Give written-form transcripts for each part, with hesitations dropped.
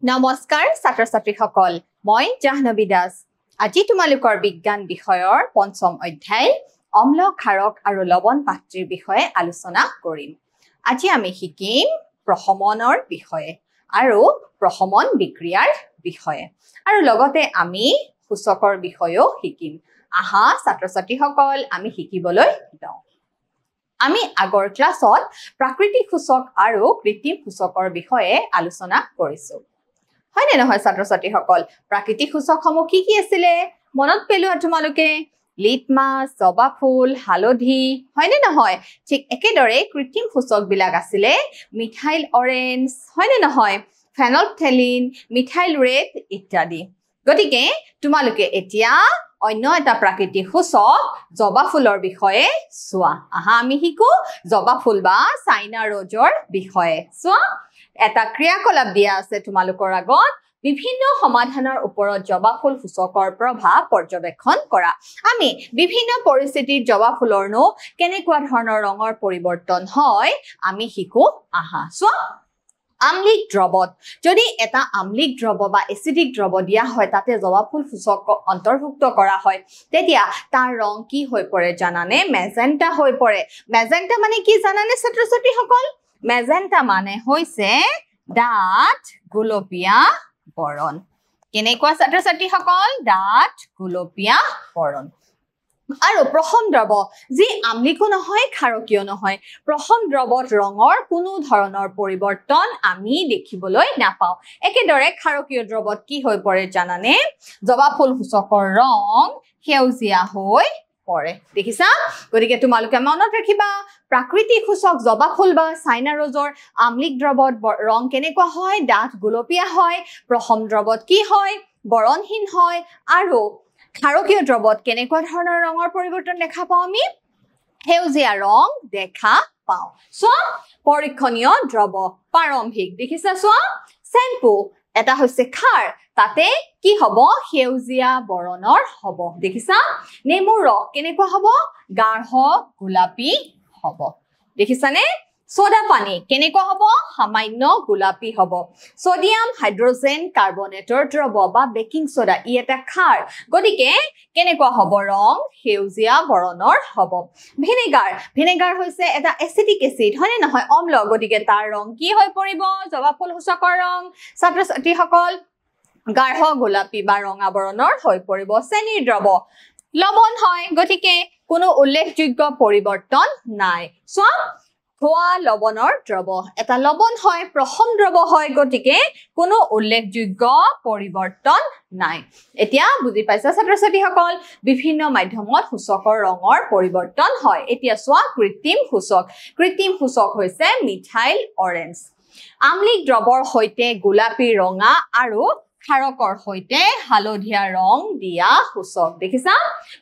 নমস্কাৰ ছাত্ৰ-ছাত্ৰীসকল মই জাহ্নবী দাস আজি তোমালোকৰ বিজ্ঞান বিষয়ৰ পঞ্চম অধ্যায় অম্ল ক্ষাৰক আৰু লৱণ পাত্ৰীৰ বিষয়ে আলোচনা কৰিম আজি আমি শিকিম প্ৰশমনৰ বিষয়ে আৰু প্ৰশমন বিক্ৰিয়াৰ বিষয়ে আৰু লগতে আমি সূচকৰ বিষয়েও শিকিম আহা ছাত্ৰ-ছাত্ৰীসকল আমি শিকিবলৈ যাওঁ আমি আগৰ ক্লাছত প্ৰাকৃতিক সূচক আৰু কৃত্ৰিম সূচকৰ বিষয়ে আলোচনা কৰিছো হয় নে নহয় ছাত্ৰ-ছাত্ৰীসকল প্ৰাকৃতিক সূচকসমূহ কি আছিল মনত পেলোৱা তোমালোকে লিটমাছ জবা ফুল হালধি হয় নে নহয় ঠিক একেদৰে কৃত্ৰিম সূচক বিলাক আছিল মিথাইল অৰেঞ্জ হয় নে নহয় ফেনলফথেলিন মিথাইল ৰেড ইত্যাদি গতিকে তোমালোকে এতিয়া অন্য এটা প্ৰাকৃতিক সূচক জবা ফুলৰ বিষয়ে চোৱা আহা আমি শিকো জবা ফুল বা চাইনা ৰজৰ বিষয়ে চোৱা এটা ক্ৰিয়াকলাপ দিয়া আছে তোমালোকৰ আগত বিভিন্ন সমাধানৰ ওপৰত জবা ফুল সূচকৰ প্ৰভাৱ পৰ্যবেক্ষণ কৰা আমি বিভিন্ন পৰিস্থিতিত জবা ফুলৰনো কেনেকুৱা ধৰণৰ ৰঙৰ পৰিৱৰ্তন হয় আমি শিকো আহা চোৱা আম্লিক দ্ৰৱত যদি এটা আম্লিক দ্ৰৱ বা এসিডিক দ্ৰৱ দিয়া হয় তাতে জবা ফুল সূচক অন্তৰ্ভুক্ত কৰা হয় তেতিয়া তাৰ ৰং কি হৈ পৰে জানানে মেজেন্টা হৈ পৰে মেজেন্টা মানে কি জানানে ছাত্ৰ-ছাত্ৰীসকল মেজেন্টা মানে হৈছে ডাঠ গুলপীয়া বৰণ কেনেকুৱা ছাত্ৰ-ছাত্ৰীসকল ডাঠ গুলপীয়া বৰণ আৰু প্ৰথম দ্ৰৱ যি আম্লিকো নহয় ক্ষাৰকীয় নহয় প্ৰথম দ্ৰৱত ৰঙৰ কোনো ধৰণৰ পৰিৱৰ্তন আমি দেখিবলৈ নাপাওঁ একেদৰে ক্ষাৰকীয় দ্ৰৱত কি হৈ পৰে জানানে জবা ফুল সূচকৰ ৰং সেউজীয়া হৈ পৰে দেখিছা গতিকে তোমালোকে মনত ৰাখিবা প্ৰাকৃতিক সূচক জবা ফুল বা চাইনা ৰজৰ আম্লিক দ্ৰৱত ৰং কেনেকুৱা হয় ডাঠ গুলপীয়া হয় প্ৰথম দ্ৰৱত কি হয় বৰণহীন হয় আৰু ক্ষাৰকীয় দ্ৰৱত কেনেকুৱা ধৰণৰ ৰঙৰ পৰিৱৰ্তন দেখা পাওঁ আমি সেউজীয়া ৰং দেখা পাওঁ চোৱা পৰীক্ষণীয় দ্ৰৱ প্ৰাৰম্ভিক দেখিছা চোৱা শ্যাম্পু এটা হৈছে খাৰ তাতে কি হ'ব সেউজীয়া বৰণৰ হ'ব দেখিছা নেমুৰ ৰস কেনেকুৱা হ'ব গাঢ় গোলাপী হ'ব দেখিছানে সোডা পানী কেনেকুৱা হ'ব সামান্য গোলাপী হ'ব সোডিয়াম হাইড্ৰজেন কাৰ্বনেটৰ দ্ৰৱ বা বেকিং সোডা ই এটা খাৰ গতিকে কেনেকুৱা হ'ব ৰং সেউজীয়া বৰণৰ হ'ব ভিনেগাৰ হৈছে এটা এসিডিক এসিড হয় নে নহয় অম্ল গতিকে তাৰ ৰং কি হৈ পৰিব জবা ফুল সূচকৰ ৰং ছাত্ৰ-ছাত্ৰীসকল গাঢ় গোলাপী বা ৰঙা বৰণৰ হৈ পৰিব চেনিৰ দ্ৰৱ লৱণ হয় গতিকে কোনো উল্লেখযোগ্য পৰিৱৰ্তন নাই চোৱা ধোৱা লৱণৰ দ্ৰৱ এটা লৱণ হয় প্ৰথম দ্ৰৱ হয় গতিকে কোনো উল্লেখযোগ্য পৰিৱৰ্তন নাই এতিয়া বুজি পাইছা ছাত্ৰ-ছাত্ৰীসকল বিভিন্ন মাধ্যমত সূচকৰ ৰঙৰ পৰিৱৰ্তন হয় এতিয়া চোৱা কৃত্ৰিম সূচক হৈছে মিথাইল অৰেঞ্জ আম্লিক দ্ৰৱৰ সৈতে গোলাপী ৰঙা আৰু ক্ষাৰকৰ সৈতে হালধীয়া ৰং দিয়া সূচক দেখিছা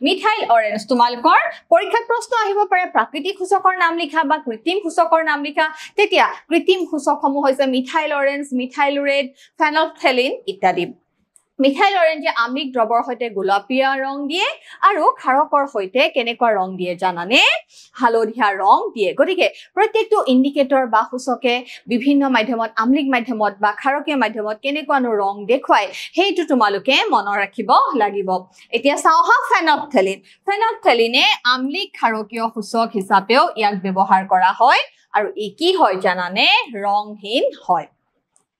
মিথাইল অৰেঞ্জ তোমালোকৰ পৰীক্ষাত প্ৰশ্ন আহিব পাৰে প্ৰাকৃতিক সূচকৰ নাম লিখা বা কৃত্ৰিম সূচকৰ নাম লিখা তেতিয়া কৃত্ৰিম সূচকসমূহ হৈছে মিথাইল অৰেঞ্জ মিথাইল ৰেড ফেনলফথেলিন ইত্যাদি মিথাইল অৰেঞ্জে আম্লিক দ্ৰৱৰ সৈতে গোলাপীয়া ৰং দিয়ে আৰু ক্ষাৰকৰ সৈতে কেনেকুৱা ৰং দিয়ে জানানে হালধীয়া ৰং দিয়ে গতিকে প্ৰত্যেকটো ইন্ডিকেটৰ বা সূচকে বিভিন্ন মাধ্যমত আম্লিক মাধ্যমত বা ক্ষাৰকীয় মাধ্যমত কেনেকুৱানো ৰং দেখুৱায় সেইটো তোমালোকে মনত ৰাখিব লাগিব এতিয়া চাওঁ হা ফেনলফথেলিনে আম্লিক ক্ষাৰকীয় সূচক হিচাপেও ইয়াক ব্যৱহাৰ কৰা হয় আৰু ই কি হয় জানানে ৰংহীন হয়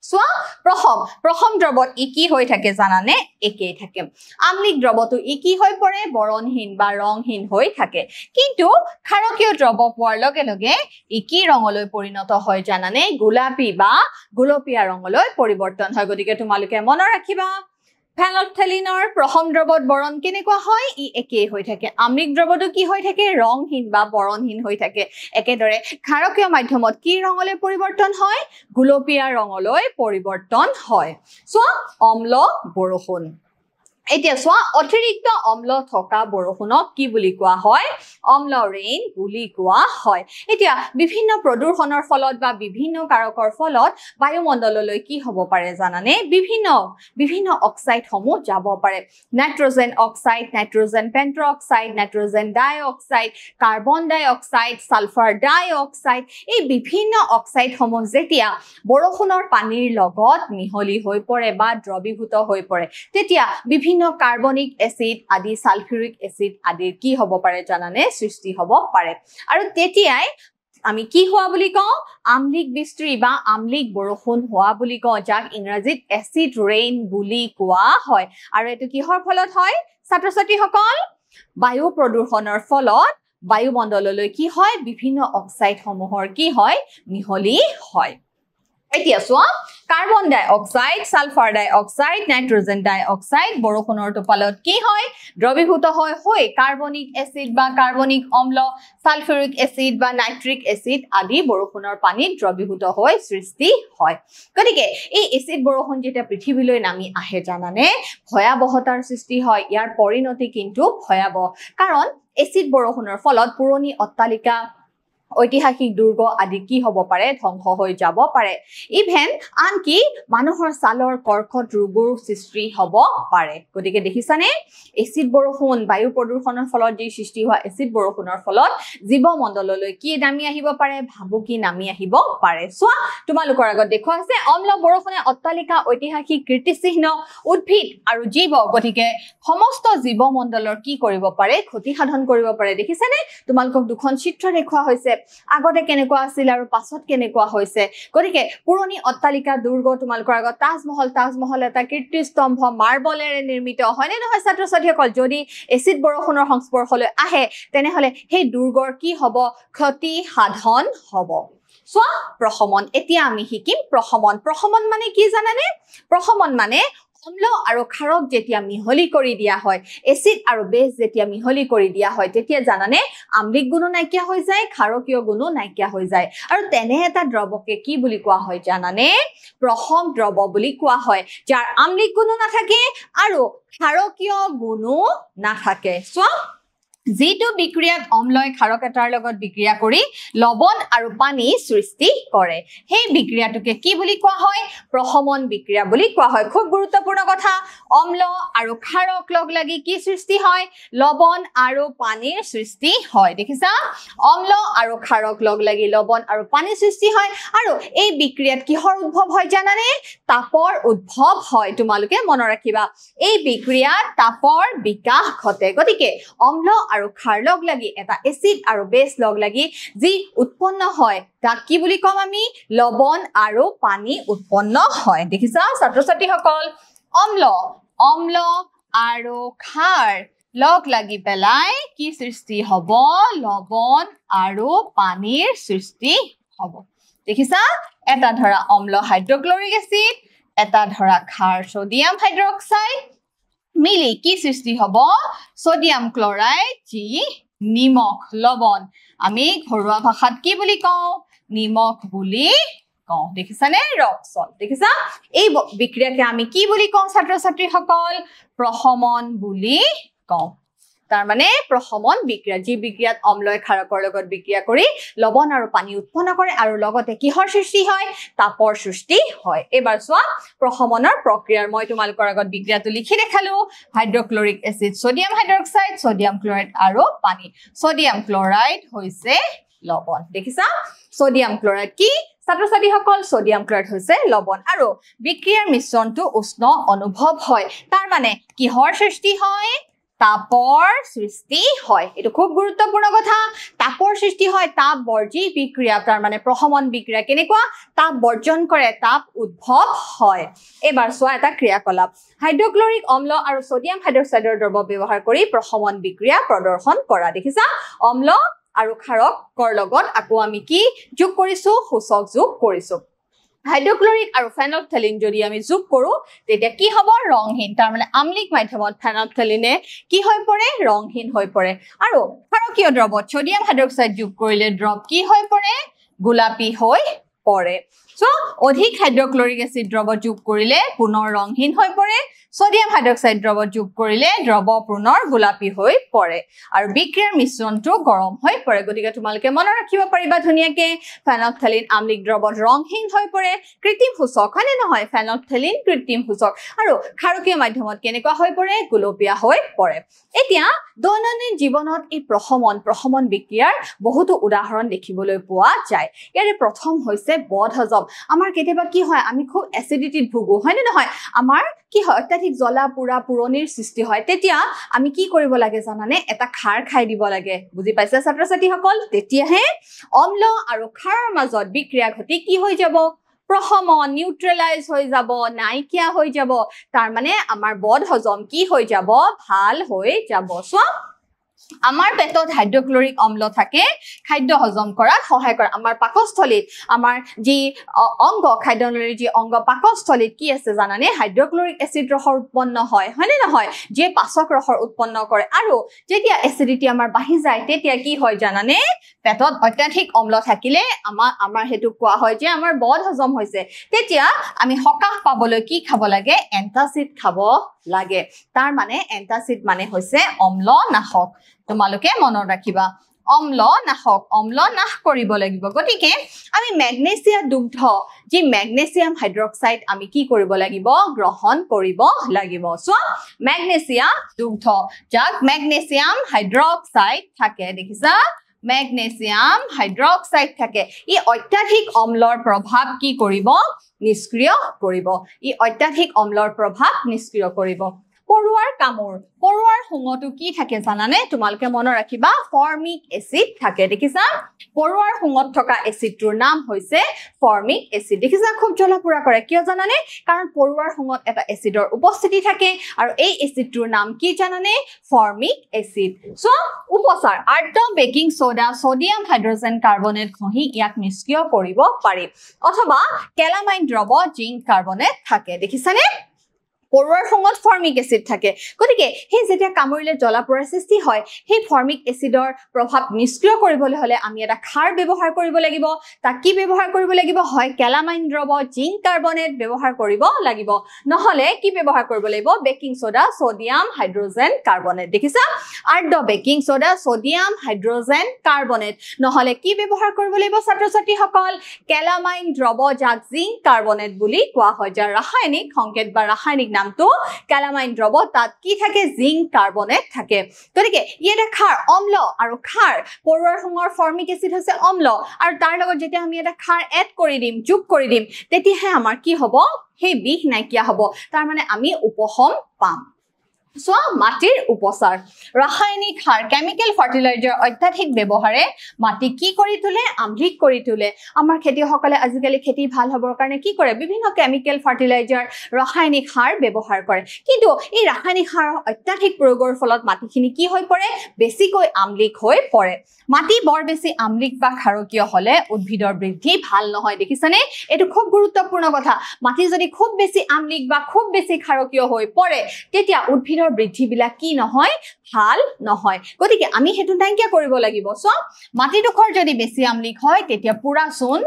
চোৱা প্ৰথম দ্ৰৱত ই কি হৈ থাকে জানানে একেই থাকে আম্লিক দ্ৰৱটো ই কি হৈ পৰে বৰণহীন বা ৰংহীন হৈ থাকে কিন্তু ক্ষাৰকীয় দ্ৰৱ পোৱাৰ লগে লগে ই কি ৰঙলৈ পৰিণত হয় জানানে গোলাপী বা গোলপীয়া ৰঙলৈ পৰিৱৰ্তন হয় গতিকে তোমালোকে মনত ৰাখিবা ফেনলফথেলিনৰ প্ৰথম দ্ৰৱত বৰণ কেনেকুৱা হয় ই একেই হৈ থাকে আম্লিক দ্ৰৱটো কি হৈ থাকে ৰংহীন বা বৰণহীন হৈ থাকে একেদৰে ক্ষাৰকীয় মাধ্যমত কি ৰঙলৈ পৰিৱৰ্তন হয় গোলপীয়া ৰঙলৈ পৰিৱৰ্তন হয় চোৱা অম্ল বৰষুণ এতিয়া সোয়া অতিৰিক্ত অম্ল থকা বৰষুণক কি বুলি কোৱা হয় অম্ল ৰেইন বুলি কোৱা হয় এতিয়া বিভিন্ন প্ৰদূষণৰ ফলত বা বিভিন্ন কাৰকৰ ফলত বায়ুমণ্ডললৈ কি হ'ব পাৰে জানানে বিভিন্ন অক্সাইড সমূহ যাব পাৰে nitrogen oxide nitrogen pentoxide nitrogen dioxide carbon dioxide sulphur dioxide এই বিভিন্ন অক্সাইড সমূহ যেতিয়া বৰষুণৰ পানীৰ লগত মিহলি হৈ পৰে বা দ্ৰৱীভূত হৈ পৰে তেতিয়া বিভিন্ন কাৰ্বনিক এসিড আদি সালফিউৰিক এসিড আদিৰ কি হ'ব পাৰে জানানে সৃষ্টি হ'ব পাৰে আৰু তেতিয়াই আমি কি হোৱা বুলি কওঁ আমলিক বৃষ্টি বা আমলিক বৰষুণ হোৱা বুলি কওঁ যাক ইংৰাজীত এসিড ৰেইন বুলি কোৱা হয় আৰু এটো কিহৰ ফলত হয় ছাত্ৰ-ছাত্ৰীসকল বায়ু প্ৰদূষণৰ ফলত বায়ুমণ্ডললৈ কি হয় বিভিন্ন অক্সাইড সমূহৰ কি হয় মিহলি হয় এতিয়া সোয়া কাৰ্বন ডাই অক্সাইড সালফাৰ ডাই অক্সাইড নাইট্ৰজেন ডাই অক্সাইড বৰষুণৰ টোপালত কি হয় দ্ৰৱীভূত হয় কাৰ্বনিক এসিড বা কাৰ্বনিক অম্ল সালফিউৰিক এসিড বা নাইট্ৰিক এসিড আদি বৰষুণৰ পানীত দ্ৰৱীভূত হৈ সৃষ্টি হয় গতিকে এই এসিড বৰষুণ যেতিয়া পৃথিৱীলৈ নামি আহে জানানে ভয়াবহতাৰ সৃষ্টি হয় ইয়াৰ পৰিণতি কিন্তু ভয়াবহ কাৰণ এসিড বৰষুণৰ ফলত পুৰণি অট্টালিকা ঐতিহাসিক দুৰ্গ আদি কি হ'ব পাৰে ধ্বংস হৈ যাব পাৰে ইভেন আনকি মানুহৰ ছালৰ কৰ্কট ৰোগৰ সৃষ্টি হ'ব পাৰে গতিকে দেখিছানে এসিড বৰষুণ বায়ু প্ৰদূষণৰ ফলত যি সৃষ্টি হোৱা এসিড বৰষুণৰ ফলত জীৱমণ্ডললৈ কি নামি আহিব পাৰে ভাবুকি নামি আহিব পাৰে সোৱা তোমালোকৰ আগত দেখুৱা আছে অম্ল বৰষুণে অট্টালিকা ঐতিহাসিক কীৰ্তিচিহ্ন উদ্ভিদ আৰু জীৱ গতিকে সমস্ত জীৱমণ্ডলৰ কি কৰিব পাৰে ক্ষতি সাধন কৰিব পাৰে দেখিছানে তোমালোকক দুখন চিত্ৰ দেখুৱা হৈছে আগতে কেনেকুৱা আছিল আৰু পাছত কেনেকুৱা হৈছে গতিকে পুৰণি অট্টালিকা দুৰ্গ তোমালোকৰ আগত তাজমহল এটা কীৰ্তিস্তম্ভ মাৰ্বলেৰে নিৰ্মিত হয়নে নহয় ছাত্ৰ-ছাত্ৰীসকল যদি এসিড বৰষুণৰ সংস্পৰ্শলৈ আহে তেনেহলে সেই দুৰ্গৰ কি হ'ব ক্ষতি সাধন হ'ব সোৱা প্ৰশমন এতিয়া আমি শিকিম প্ৰশমন মানে কি জানানে প্ৰশমন মানে অম্ল আৰু ক্ষাৰক যেতিয়া মিহলি কৰি দিয়া হয় এসিড আৰু বেছ যেতিয়া মিহলি কৰি দিয়া হয় তেতিয়া জানানে আম্লিক গুণ নাইকিয়া হৈ যায় ক্ষাৰকীয় গুণ নাইকিয়া হৈ যায় আৰু তেনে এটা দ্ৰৱকে কি বুলি কোৱা হয় জানানে প্ৰশম দ্ৰৱ বুলি কোৱা হয় যাৰ আম্লিক গুণ নাথাকে আৰু ক্ষাৰকীয় গুণ নাথাকে সোৱা যেটো বিক্ৰিয়াত অম্লই ক্ষাৰক এটাৰ লগত বিক্ৰিয়া কৰি লৱণ আৰু পানী সৃষ্টি কৰে সেই বিক্ৰিয়াটোকে কি বুলি কোৱা হয় প্ৰশমন বিক্ৰিয়া বুলি কোৱা হয় খুব গুৰুত্বপূৰ্ণ কথা অম্ল আৰু ক্ষাৰক লগ লাগি কি সৃষ্টি হয় লৱণ আৰু পানীৰ সৃষ্টি হয় দেখিছা অম্ল আৰু ক্ষাৰক লগ লাগি লৱণ আৰু পানী সৃষ্টি হয় আৰু এই বিক্ৰিয়াত কিহৰ উদ্ভৱ হয় জানানে তাপৰ উদ্ভৱ হয় তোমালোকে মনত ৰাখিবা এই বিক্ৰিয়াত তাপৰ বিকাশ ঘটে গতিকে অম্ল আৰু ক্ষাৰ লগ লাগি এটা এসিড আৰু বেছ লগ লাগি যি উৎপন্ন হয় তাক কি বুলি কম আমি লৱণ আৰু পানী উৎপন্ন হয় দেখিছা ছাত্ৰ-ছাত্ৰীসকল অম্ল আৰু ক্ষাৰ লগ লাগি পেলাই কি সৃষ্টি হ'ব লৱণ আৰু পানীৰ সৃষ্টি হ'ব দেখিছা এটা ধৰা অম্ল হাইড্ৰক্লৰিক এসিড এটা ধৰা ক্ষাৰ সোডিয়াম হাইড্ৰক্সাইড মিলি কি সৃষ্টি হ'ব সোডিয়াম ক্লোৰাইড যি নিমখ লৱণ আমি ঘৰুৱা ভাষাত কি বুলি কওঁ নিমখ বুলি কওঁ দেখিছানে ৰক সল্ট দেখিছা এই বিক্ৰিয়াকে আমি কি বুলি কওঁ ছাত্ৰ-ছাত্ৰীসকল প্ৰশমন বুলি কওঁ তাৰ মানে প্ৰশমন বিক্ৰিয়া যি বিক্ৰিয়াত অম্লই ক্ষাৰকৰ লগত বিক্ৰিয়া কৰি লৱণ আৰু পানী উৎপন্ন কৰে আৰু লগতে কিহৰ সৃষ্টি হয় তাপৰ সৃষ্টি হয় এবাৰ চোৱা প্ৰশমনৰ প্ৰক্ৰিয়াৰ মই তোমালোকৰ আগত বিক্ৰিয়াটো লিখি দেখালো hydrochloric acid sodium hydroxide sodium chloride আৰু পানী সোডিয়াম ক্লোৰাইড হৈছে লৱণ দেখিছা সোডিয়াম ক্লোৰাইড কি ছাত্ৰ-ছাত্ৰীসকল সোডিয়াম ক্লোৰাইড হৈছে লৱণ আৰু বিক্ৰিয়াৰ মিশ্ৰণটো উষ্ণ অনুভৱ হয় তাৰ মানে কিহৰ সৃষ্টি হয় তাপৰ সৃষ্টি হয় এটো খুব গুৰুত্বপূৰ্ণ কথা তাপৰ সৃষ্টি হয় তাপ বৰ্জি বিক্ৰিয়া তাৰ মানে প্ৰশমন বিক্ৰিয়া কেনেকুৱা তাপ বৰ্জন কৰে তাপ উদ্ভৱ হয় এবাৰ সোৱা এটা ক্ৰিয়াকলাপ হাইড্ৰক্লৰিক অম্ল আৰু সোডিয়াম হাইড্ৰক্সাইডৰ দ্ৰৱ ব্যৱহাৰ কৰি প্ৰশমন বিক্ৰিয়া প্ৰদৰ্শন কৰা দেখিছা অম্ল আৰু ক্ষাৰকৰ লগত আকৌ আমি কি যোগ কৰিছো সূচক যোগ কৰিছো হাইড্ৰক্লৰিক আৰু ফেনলফথেলিন যদি আমি যোগ কৰো তেতিয়া কি হ'ব ৰংহীন তাৰ মানে আমলিক মাধ্যমত ফেনলফথেলিনে কি হৈ পৰে ৰংহীন হৈ পৰে আৰু ক্ষাৰকীয় দ্ৰৱত সোডিয়াম হাইড্ৰক্সাইড যোগ কৰিলে দ্ৰৱ কি হৈ পৰে গোলাপী হৈ পৰে সো অধিক হাইড্ৰক্লৰিক এসিড দ্ৰৱ যোগ কৰিলে পুনৰ ৰংহীন হৈ পৰে সোডিয়াম হাইড্ৰক্সাইড দ্ৰৱ যোগ কৰিলে দ্ৰৱ পুনৰ গোলাপী হৈ পৰে আৰু বিক্ৰিয়াৰ মিশ্ৰণটো গৰম হৈ পৰে গতিকে তোমালোকে মনত ৰাখিব পাৰিবা ধুনিয়াকে ফেনলফথেলিন আম্লিক দ্ৰৱত ৰংহীন হৈ পৰে কৃত্ৰিম সূচক হয়নে নহয় ফেনলফথেলিন কৃত্ৰিম সূচক আৰু ক্ষাৰকীয় মাধ্যমত কেনেকুৱা হৈ পৰে গোলপীয়া হৈ পৰে এতিয়া দৈনন্দিন জীৱনত এই প্ৰশমন বিক্ৰিয়াৰ বহুতো উদাহৰণ দেখিবলৈ পোৱা যায় ইয়াৰে প্ৰথম হৈছে বদহজম আমাৰ কেতিয়াবা কি হয় আমি খুব এসিডিটিত ভুগো হয়নে নহয় আমাৰ কি হয় অত্যাধিক জ্বলা পুৰা পুৰণিৰ সৃষ্টি হয় তেতিয়া আমি কি কৰিব লাগে জানানে এটা খাৰ খাই দিব লাগে বুজি পাইছা ছাত্ৰ ছাত্ৰীসকল তেতিয়াহে অম্ল আৰু খাৰৰ মাজত বিক্ৰিয়া ঘটি কি হৈ যাব প্ৰশমন নিউট্ৰেলাইজ হৈ যাব নাইকিয়া হৈ যাব তাৰ মানে আমাৰ বদহজম কি হৈ যাব ভাল হৈ যাব সো আমাৰ পেটত হাইড্ৰক্লৰিক অম্ল থাকে খাদ্য হজম কৰাত সহায় কৰে আমাৰ পাকস্থলীত আমাৰ যি অংগ খাদ্যনলীৰ যি অংগ পাকস্থলীত কি আছে জানানে হাইড্ৰক্লৰিক এসিড ৰসৰ উৎপন্ন হয় হয়নে নহয় যে পাচক ৰসৰ উৎপন্ন কৰে আৰু যেতিয়া এসিডিটি আমাৰ বাঢ়ি যায় তেতিয়া কি হয় জানানে পেটত অত্যাধিক অম্ল থাকিলে আমাৰ হেতু কোৱা হয় যে আমাৰ বদহজম হৈছে তেতিয়া আমি সকাহ পাবলৈ কি খাব লাগে এন্টাসিড খাব লাগে তাৰ মানে এন্টাসিড মানে হৈছে অম্লনাশক তোমালোকে মনত ৰাখিবা অম্লনাশক অম্ল নাশ কৰিব লাগিব গতিকে আমি ম্যাগনেসিয়া দুগ্ধ যি ম্যাগনেসিয়াম হাইড্ৰক্সাইড আমি কি কৰিব লাগিব গ্ৰহণ কৰিব লাগিব সো ম্যাগনেসিয়া দুগ্ধ যাক ম্যাগনেসিয়াম হাইড্ৰক্সাইড থাকে দেখিছা ম্যাগনেসিয়াম হাইড্ৰক্সাইড থাকে ই অত্যাধিক অম্লৰ প্ৰভাৱ কি কৰিব নিষ্ক্ৰিয় কৰিব ই অত্যাধিক অম্লৰ প্ৰভাৱ নিষ্ক্ৰিয় কৰিব পৰুৱাৰ কামোৰ পৰুৱাৰ শুঙটো কি থাকে জানানে তোমালোকে মনত ৰাখিবা ফৰ্মিক এসিড থাকে দেখিছা পৰুৱাৰ শুঙত থকা এসিডটোৰ নাম হৈছে ফৰ্মিক এসিড দেখিছা খুব জ্বলাপুৰা কৰে কিয় জানানে কাৰণ পৰুৱাৰ শুঙত এটা এসিডৰ উপস্থিতি থাকে আৰু এই এসিডটোৰ নাম কি জানানে ফৰ্মিক এসিড সো উপচাৰ আৰ্দ্ৰ baking soda sodium hydrogen carbonate ঘঁহি ইয়াক নিষ্ক্ৰিয় কৰিব পাৰি অথবা কেলামাইন দ্ৰৱ জিংক কাৰ্বনেট থাকে দেখিছানে পৰুৱাৰ শুঙত ফৰ্মিক এসিড থাকে গতিকে সেই যেতিয়া কামুৰিলে জ্বলাপুৰাৰ সৃষ্টি হয় সেই ফৰ্মিক এসিডৰ প্ৰভাৱ নিষ্ক্ৰিয় কৰিবলৈ হলে আমি এটা খাৰ ব্যৱহাৰ কৰিব লাগিব তাক কি ব্যৱহাৰ কৰিব লাগিব হয় কেলামাইন দ্ৰৱ জিংক কাৰ্বনেট ব্যৱহাৰ কৰিব লাগিব নহলে কি ব্যৱহাৰ কৰিব লাগিব baking soda sodium hydrogen carbonate দেখিছা আৰ্দ্ৰ baking soda sodium hydrogen carbonate নহলে কি ব্যৱহাৰ কৰিব লাগিব ছাত্ৰ ছাত্ৰীসকল কেলামাইন দ্ৰৱ যাক জিংক কাৰ্বনেট বুলি কোৱা হয় যাৰ ৰাসায়নিক সংকেত বা ৰাসায়নিক নামটো কেলামাইন দ্ৰৱ তাত কি থাকে জিংক কাৰ্বনেট থাকে গতিকে এটা খাৰ অম্ল আৰু খাৰ পৰুৱাৰ শুঙৰ ফৰ্মিক এসিড হৈছে অম্ল আৰু তাৰ লগত যেতিয়া আমি এটা খাৰ এড কৰি দিম যোগ কৰি দিম তেতিয়াহে আমাৰ কি হ'ব সেই বিষ নাইকিয়া হ'ব তাৰ মানে আমি উপশম পাম সো মাটিৰ উপচাৰ ৰাসায়নিক সাৰ কেমিক্যাল ফাৰ্টিলাইজাৰ অত্যাধিক ব্যৱহাৰে মাটি কি কৰি তোলে আম্লিক কৰি তোলে আমাৰ খেতিয়কসকলে আজিকালি খেতি ভাল হ'বৰ কাৰণে কি কৰে বিভিন্ন কেমিক্যাল ফাৰ্টিলাইজাৰ ৰাসায়নিক সাৰ ব্যৱহাৰ কৰে কিন্তু এই ৰাসায়নিক সাৰৰ অত্যাধিক প্ৰয়োগৰ ফলত মাটিখিনি কি হৈ পৰে বেছিকৈ আম্লিক হৈ পৰে মাটি বৰ বেছি আম্লিক বা ক্ষাৰকীয় হলে উদ্ভিদৰ বৃদ্ধি ভাল নহয় দেখিছানে এটো খুব গুৰুত্বপূৰ্ণ কথা মাটি যদি খুব বেছি আম্লিক বা খুব বেছি ক্ষাৰকীয় হৈ পৰে তেতিয়া উদ্ভিদৰ বৃদ্ধি বিলাক কি নহয় ভাল নহয় গতিকে আমি হেতু নাইকিয়া কৰিব লাগিব সো মাটিডোখৰ যদি বেছি আম্লিক হয় তেতিয়া পুৰা চূণ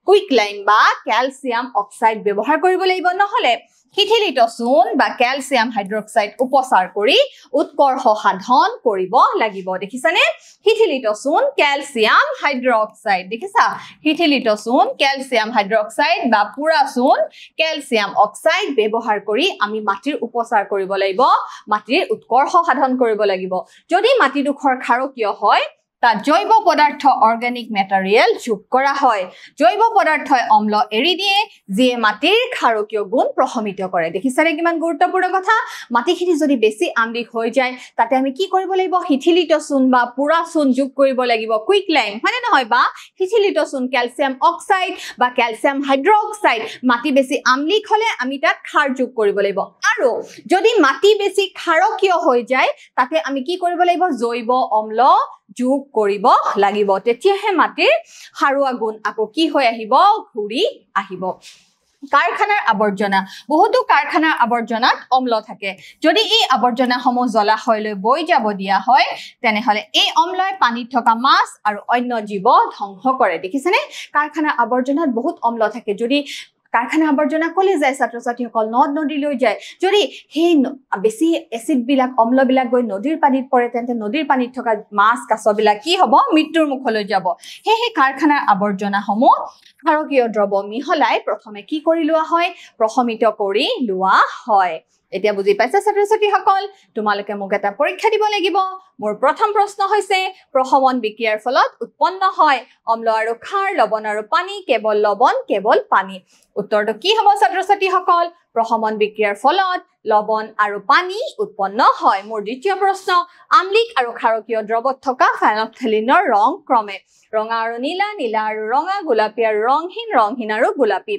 কুইকলাইম বা ক্যালসিয়াম অক্সাইড ব্যৱহাৰ কৰিব লাগিব নহলে শিথিলিত চূণ বা ক্যালসিয়াম হাইড্ৰক্সাইড উপচাৰ কৰি উৎকৰ্ষ সাধন কৰিব লাগিব দেখিছানে শিথিলিত চূণ ক্যালসিয়াম হাইড্ৰক্সাইড দেখিছা শিথিলিত চূণ ক্যালসিয়াম হাইড্ৰক্সাইড বা পুৰা চূণ ক্যালসিয়াম অক্সাইড ব্যৱহাৰ কৰি আমি মাটিৰ উপচাৰ কৰিব লাগিব মাটিৰ উৎকৰ্ষ সাধন কৰিব লাগিব যদি মাটিডোখৰ ক্ষাৰকীয় হয় তা জৈব পদাৰ্থ অৰ্গানিক মেটেৰিয়েল যোগ কৰা হয় জৈব পদাৰ্থই অম্ল এৰি দিয়ে যিয়ে মাটিৰ ক্ষাৰকীয় গুণ প্ৰশমিত কৰে দেখিছানে কিমান গুৰুত্বপূৰ্ণ কথা মাটিখিনি যদি বেছি আম্লিক হৈ যায় তাতে আমি কি কৰিব লাগিব শিথিলিত চূণ বা পুৰা চূণ যোগ কৰিব লাগিব কুইকলাইম হয়নে নহয় বা শিথিলিত চূণ ক্যালসিয়াম অক্সাইড বা ক্যালসিয়াম হাইড্ৰক্সাইড মাটি বেছি আম্লিক হলে আমি তাত খাৰ যোগ কৰিব লাগিব আৰু যদি মাটি বেছি ক্ষাৰকীয় হৈ যায় তাতে আমি কি কৰিব লাগিব জৈব অম্ল যোগ কৰিব লাগিব তেতিয়াহে মাটিৰ সাৰুৱা গুণ আকৌ কি হৈ আহিব ঘূৰি আহিব কাৰখানাৰ আৱৰ্জনা বহুতো কাৰখানাৰ আৱৰ্জনাত অম্ল থাকে যদি এই আৱৰ্জনাসমূহ জলাশয়লৈ বৈ যাব দিয়া হয় তেনেহলে এই অম্লই পানীত থকা মাছ আৰু অন্য জীৱ ধ্বংস কৰে দেখিছেনে কাৰখানাৰ আৱৰ্জনাত বহুত অম্ল থাকে যদি কাৰখানা আৱৰ্জনা কলে যায় ছাত্ৰ-ছাত্ৰীসকল নদ নদীলৈ যায় যদি সেই বেছি এচিড বিলাক অম্ল বিলাক গৈ নদীৰ পানীত পৰে তেন্তে নদীৰ পানীত থকা মাছ কাছ বিলাক কি হ'ব মৃত্যুৰ মুখলৈ যাব হেহে কাৰখানাৰ আৱৰ্জনাসমূহ ক্ষাৰকীয় দ্ৰৱ মিহলাই প্ৰথমে কি কৰি লোৱা হয় প্ৰশমিত কৰি লোৱা হয় এতিয়া বুজি পাইছা ছাত্ৰ-ছাত্ৰীসকল তোমালোকে মোক এটা পৰীক্ষা দিব লাগিব মোৰ প্ৰথম প্ৰশ্ন হৈছে প্ৰশমন বিক্ৰিয়াৰ ফলত উৎপন্ন হয় অম্ল আৰু ক্ষাৰ লৱণ আৰু পানী কেৱল লৱণ কেৱল পানী উত্তৰটো কি হ'ব ছাত্ৰ-ছাত্ৰীসকল প্ৰশমন বিক্ৰিয়াৰ ফলত লৱণ আৰু পানী উৎপন্ন হয় মোৰ দ্বিতীয় প্ৰশ্ন আম্লিক আৰু ক্ষাৰকীয় দ্ৰৱত থকা ফেনফথেলিনৰ ৰং ক্ৰমে ৰঙা আৰু নীলা নীলা আৰু ৰঙা গোলাপী আৰু ৰংহীন আৰু গোলাপী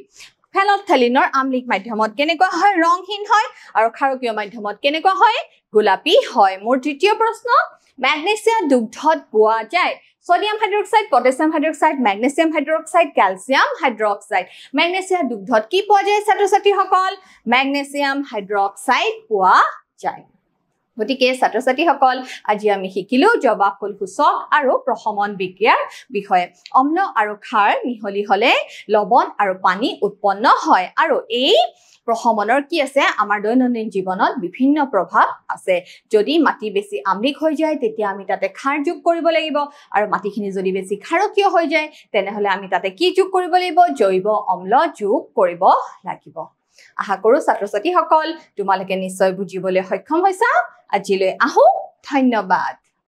ফেনফথেলিনৰ আম্লিক মাধ্যমত কেনেকুৱা হয় ৰংহীন হয় আৰু ক্ষাৰকীয় মাধ্যমত কেনেকুৱা হয় গোলাপী হয় মোৰ তৃতীয় প্ৰশ্ন ম্যাগনেসিয়াম দুগ্ধত পোৱা যায় sodium hydroxide potassium hydroxide magnesium hydroxide calcium hydroxide magnesium দুগ্ধত কি পোৱা যায় ছাত্ৰ-ছাত্ৰীসকল ম্যাগনেসিয়াম হাইড্ৰক্সাইড পোৱা যায় গতিকে ছাত্ৰ-ছাত্ৰীসকল আজি আমি শিকিলো জবাফুল সূচক আৰু প্ৰশমন বিক্ৰিয়াৰ বিষয়ে অম্ল আৰু ক্ষাৰ মিহলি হলে লৱণ আৰু পানী উৎপন্ন হয় আৰু এই প্ৰশমনৰ কি আছে আমাৰ দৈনন্দিন জীৱনত বিভিন্ন প্ৰভাৱ আছে যদি মাটি বেছি আম্লিক হৈ যায় তেতিয়া আমি তাতে ক্ষাৰ যোগ কৰিব লাগিব আৰু মাটিখিনি যদি বেছি ক্ষাৰকীয় হৈ যায় তেনেহলে আমি তাতে কি যোগ কৰিব লাগিব জৈৱ অম্ল যোগ কৰিব লাগিব আশা কৰো ছাত্ৰ-ছাত্ৰীসকল তোমালোকে নিশ্চয় বুজিবলৈ সক্ষম হৈছা আজিলৈ আহো ধন্যবাদ